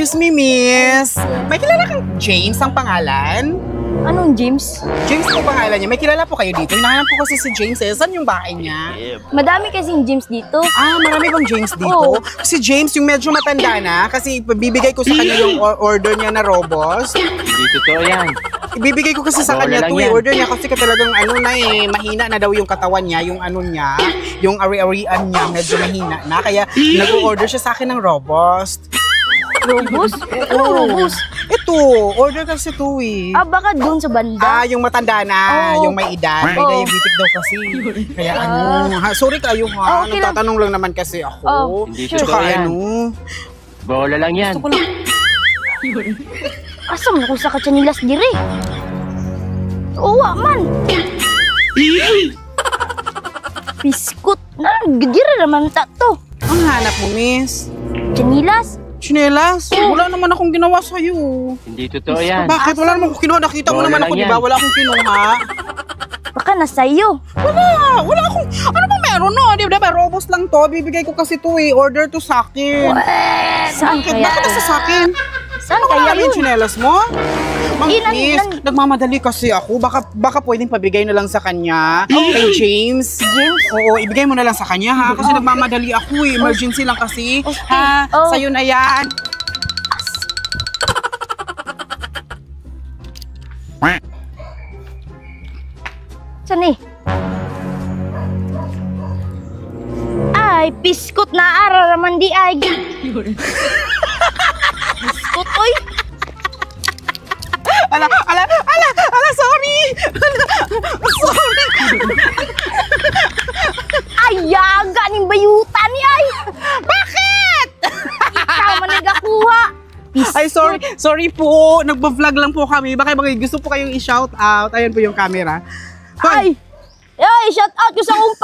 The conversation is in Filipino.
Excuse me, miss. May kilala kang James ang pangalan? Anong James? James po pangalan niya. May kilala po kayo dito. Hinahanap ko kasi si James eh. Saan yung bahay niya? Madami kasing James dito. Ah, marami bang James dito? Si James yung medyo matanda na kasi bibigay ko sa kanya yung order niya na robos. Hindi totoo yan. Ibibigay ko kasi sa kanya to order niya kasi talagang ano na eh, mahina na daw yung katawan niya, yung ano niya, yung ari-arian niya medyo mahina na. Kaya nag-order siya sa akin ng robos. Robos? Ano robos? Ito, order kasi to eh. Ah, baka doon sa banda? Ah, yung matanda na, yung may edad. May diabetic daw kasi. Kaya ano, sorry kayo ha. Okay Nagtatanong lang naman kasi ako. Hindi Tsaka totoo yan. ano. Bola lang yan. Asam na kung sa katsanilas diri. Uwa man. Biskut na, diri naman ta to. Ang hanap mo, miss? Tsanilas? Chinelas? Wala naman akong ginawa sa'yo. Hindi totoo yan. Bakit? Wala naman akong kinuha. Nakita mo Bola naman lang ako, di yan. ba? Wala akong kinuha. Baka nasa iyo. Wala akong, ano ba meron no? Di ba, robos lang to. Bibigay ko kasi to eh. Order to sa akin. Saan kaya? Bakit nasa sa akin? Saan Ano kaya kaya yung yun? chinelas mo? Ilan- Miss, nagmamadali kasi ako. Baka pwedeng pabigay na lang sa kanya. Kay James. James? Oo, ibigay mo na lang sa kanya ha. Kasi nagmamadali ako eh. Emergency lang kasi. Okay. Ha? Oh. Sa'yo na yan. Saan eh? Ay, biskut na araraman di ay. Biskut, oy. Ala, sorry! Sorry! Ay, yaga ning bayutan ni ay. Bakit? Ikaw man nagakuha. Ay, sorry po. Nagba-vlog lang po kami. Baka gusto po kayong i-shout out. Ayan po yung camera. Ay, shout out ko sa akong